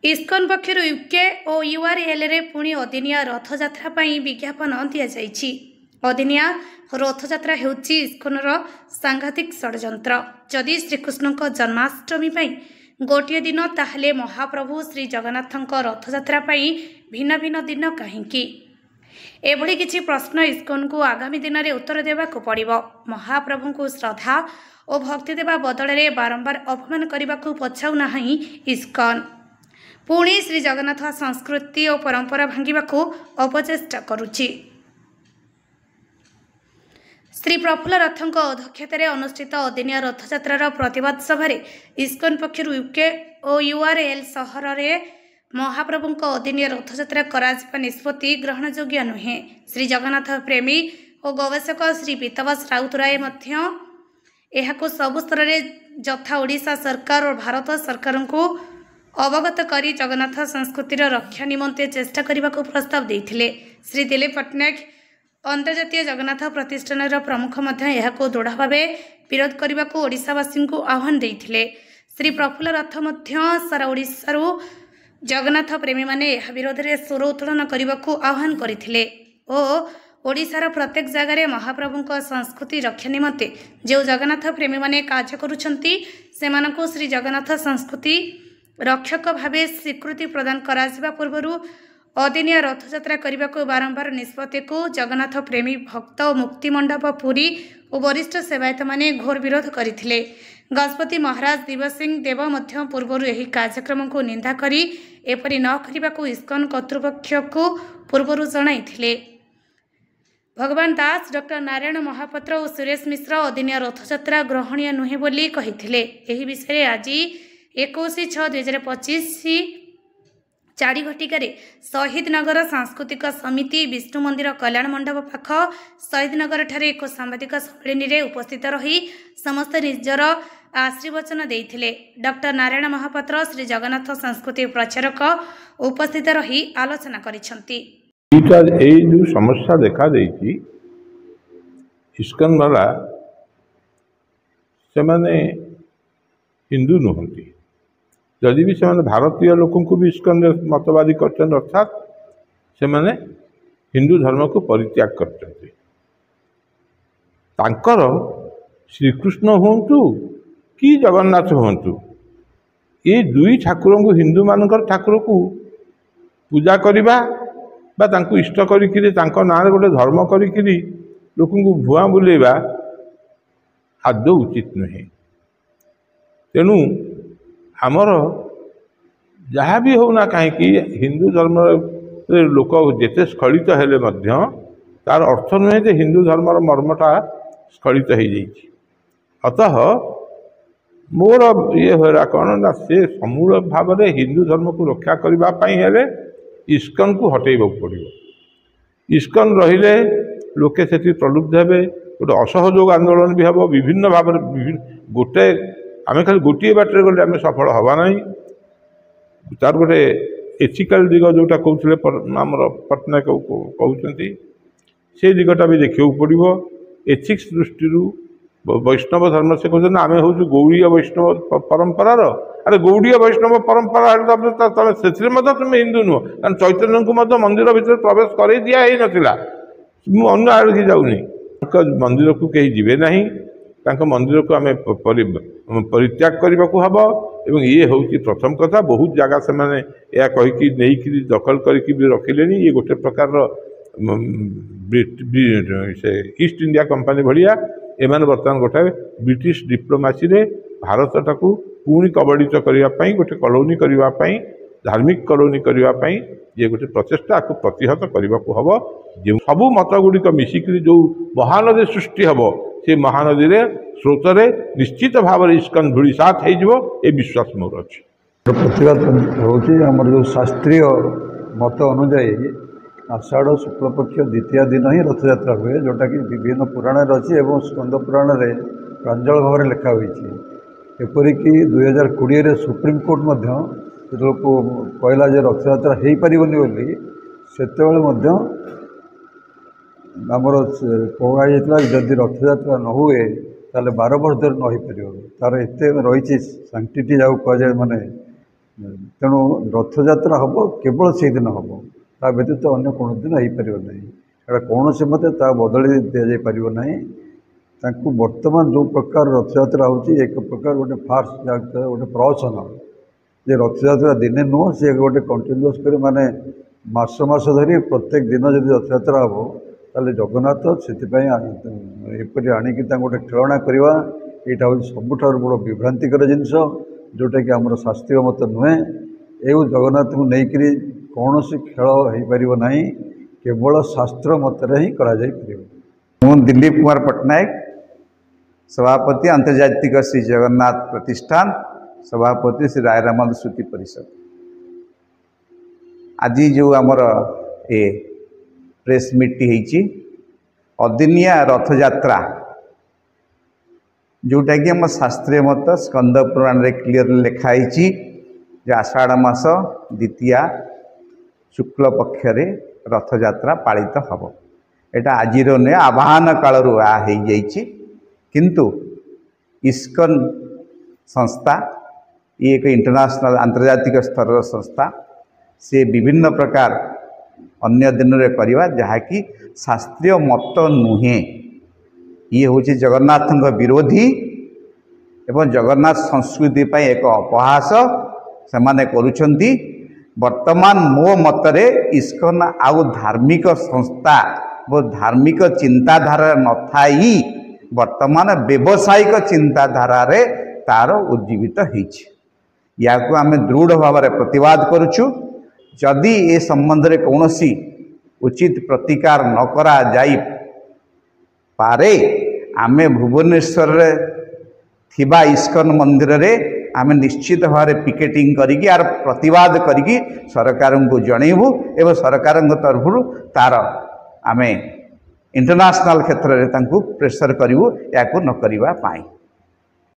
ISKCON पक्षर UK और URL रे पुणी अदिनिया रथयात्रा पर विज्ञापन दि जाइछि। अदिनिया रथयात्रा हेउछि इस्कनर सांघातिक षड्यंत्र। जदि श्रीकृष्ण जन्माष्टमी गोटे दिन ताहले महाप्रभु श्री जगन्नाथ रथयात्रा भिन्न भिन्न दिन कहीं एभली किछि प्रश्न इस्कन को आगामी दिन में उत्तर देवाक पड़िबो। महाप्रभु को श्रद्धा और भक्ति देवा बदल में बारंबार अपमान करने को पछाऊ नाही इस्कन। पुणी श्री जगन्नाथ संस्कृति और परंपरा भांगिबा को अपचेष्टा करुछि। श्री प्रफुल्ल रथों अध्यक्षतार अनुष्ठित अदिनिया रथयात्रार प्रतिवाद सभा इस्कन पक्षर यूके और यूआरएल सहर में महाप्रभु अदिनिया रथयात्रा करा निष्पत्ति ग्रहणयोग्य नुहे। श्री जगन्नाथ प्रेमी और गवेषक श्री पीताम्बर राउतराय यहां सबु स्तर यथा ओडिशा सरकार और भारत सरकार को अवगत करी जगन्नाथ संस्कृतिर रक्षा निमंते चेष्टा करने को प्रस्ताव देते। श्री दिलीप पट्टनायक अंतर्जातीय जगन्नाथ प्रतिष्ठान प्रमुख यहां दृढ़ भाव विरोध करने को ओडिशावासी को आह्वान देते। श्री प्रफुल्ल रथ सारा ओडिशारू जगन्नाथ प्रेमी माने विरोध में स्वर उत्तोलन करने को आह्वान करते और ओडिशार प्रत्येक जगार महाप्रभु संस्कृति रक्षा निमंते जो जगन्नाथ प्रेमी माने कार्य करुछंती सेमानकु श्री जगन्नाथ संस्कृति रक्षक भावे स्वीकृति प्रदान करा पूर्व अदिनिया रथयात्रा करने को बारंबार निष्पत्ति को जगन्नाथ प्रेमी भक्त और मुक्तिमंडप पुरी और वरिष्ठ सेवायत माने घोर विरोध करते। गजपति महाराज दिव्य सिंह देव पूर्व यह कार्यक्रम को निंदा करी एपरी न करने को इस्कन कर्तृपक्ष को पूर्व जणाइथिले। भगवान दास डॉक्टर नारायण महापात्र और सुरेश मिश्र अदिनिया रथयात्रा ग्रहणीय नुहे बोली कहिथिले। एही विषय आज 21/6/2025 चारि घटिकार शहीद नगर सांस्कृतिक समिति विष्णु मंदिर कल्याण मंडप पाख शहीद नगर ठारे एक सांबादिक सम्मेलन में उपस्थित रही समस्त निजर आशीर्वचन देते। डॉक्टर नारायण महापात्र श्री जगन्नाथ संस्कृति प्रचारक उपस्थित रही आलोचना करिसेंती। जो समस्या देखा देती इस्कन वाला से माने हिंदू नुहंती जदि भी से भारतीय लोकों को भी इस्कन मतवादी करते अर्थात से माने हिंदू धर्म को परित्याग करते। तांकर श्रीकृष्ण हूँ कि जगन्नाथ हूँ ये दुई ठाकुर को हिंदू मानकर ठाकुर को पूजा करवा बा तांको इष्ट करी ना गोटे धर्म करी लोक भुआ बुलेवा आदौ उचित नुहे। तेणु आमर जहाँ भी होना कहीं हिंदू धर्म लोक जिते स्खलित हेले मध्य तार अर्थ नुहे जे हिंदू धर्मर मर्मटा स्खलित हो जाइए। अतः मोर ये होगा कौन ना से समूल भाव में हिंदू धर्म को रक्षा करने इस्कन को हटेबा पड़ो। इस्कन रहिले लोके से प्रलुब्ध हे गोटे असहयोग आंदोलन भी हम विभिन्न भाव गोटे आम खाली गोटे बाटर गले आम सफल हवा ना तार गोटे एथिकल दिग जोटा कहते आमर पट्टनायक कहते से दिगटा भी देखा पड़ो। एथिक्स दृष्टि वैष्णव धर्म से कहते आम हूँ गौड़ीय वैष्णव परंपरार अरे गौड़ीय वैष्णव परंपरा से तुम हिंदू नुह कारण चैतन्य को मंदिर भीतर प्रवेश कर दिया ही नाला अन्य आड़े जाऊनी मंदिर को कहीं जीवे ना मंदिर को आम परित्याग करने को हम एवं ये हूँ प्रथम कथा बहुत जगह से मैंने या कहीकि नहीं दखल करके रखिले ये गोटे प्रकार ईस्ट इंडिया कंपनी भाया एमाने बर्तमान गोटे ब्रिटिश डिप्लोमेसी रे भारत टाकू पुणी कबड़ित करने गोटे कलोनी करने धार्मिक कलोनी करने ये गोटे प्रचेषा को प्रतिहत करने को हम जो सबू मत गुड़िक मिसिक जो महानदी सृष्टि हम से महानदी रे स्रोत रे निश्चित भाव में इस्कन धूली साथ हो विश्वास मोर अच्छी। प्रतिवाद हूँ जो शास्त्रीय मत अनुजाई आषाढ़ शुक्लपक्ष द्वितीय दिन ही रथयात्रा हुए जोटा कि विभिन्न पुराण अच्छी और स्कंद पुराण में प्रांजल भाव में लिखा हुई। एपरिक 2020 सुप्रीम कोर्ट जो कहला जे रथयात्रा हो पारनी बोली से आमर कहला जदि रथयात्रा न हुए ताले 12 वर्ष धर न हो पार तार एत रही सांटिटी जाऊ कह जाए माने तेणु रथयात्रा हम केवल से दिन हम ता व्यतीत अन्य कौन दिन हो पार ना एटा कौन से मत बदली दि जापर ना बर्तमान जो प्रकार रथयात्रा होची एक प्रकार गोटे फार्स गोटे प्रहसन जे रथयात्रा दिने नुह सी गोटे कंटिन्यूअस कर माने मास मास धरी प्रत्येक दिन जब रथयात्रा हम ताले जगन्नाथ से आणिकी गोटे खेलना करवा यहाँ हूँ सबुठ बड़ विभ्रांतिकर जिनस जोटा कि आम शास्त्रीय मत नुहे यू जगन्नाथ को लेकर कौन सी खेल हो पार ना केवल शास्त्र मत ही कर दिलीप कुमार पट्टनायक सभापति आंतर्जातिक श्री जगन्नाथ प्रतिष्ठान सभापति श्री रायरामाल श्रुति परिषद आज जो आमर ए प्रेस मीट होती अदिनिया रथ यात्रा जोटा कि आम शास्त्रीय मत स्कंद पुराण रे क्लियर लिखाई आषाढ़ मास द्वितीया शुक्ल पक्ष रथ यात्रा पालित हम एटा आज नुहे आवाहन काल किंतु इस्कन संस्था ये एक इंटरनेशनल आंतर्जातिक स्तर संस्था से विभिन्न प्रकार अन्य दिन में करवा जहाँकि शास्त्रीय मत नुहे ये हूँ जगन्नाथ विरोधी एवं जगन्नाथ संस्कृति पर एक अपहास से माने करुछंती। वर्तमान मो मतरे इस्कन आउ धार्मिक संस्था वो धार्मिक चिंताधारा न थाई वर्तमान व्यवसायिक चिंताधारा रे तार उज्जीवित होइछि या आम दृढ़ भाव में प्रतिवाद करुछु। जदि ए संबंध में कौन उचित प्रतिकार न करा जाई पारे आमे भुवनेश्वर रे थिबा इस्कन मंदिर रे आमे निश्चित भाव में पिकेटिंग करिकी आर प्रतिवाद करिकी सरकार को जनइबू एवं सरकार तरफ तार आमे इंटरनेशनल क्षेत्र में प्रेसर करूँ या न करने।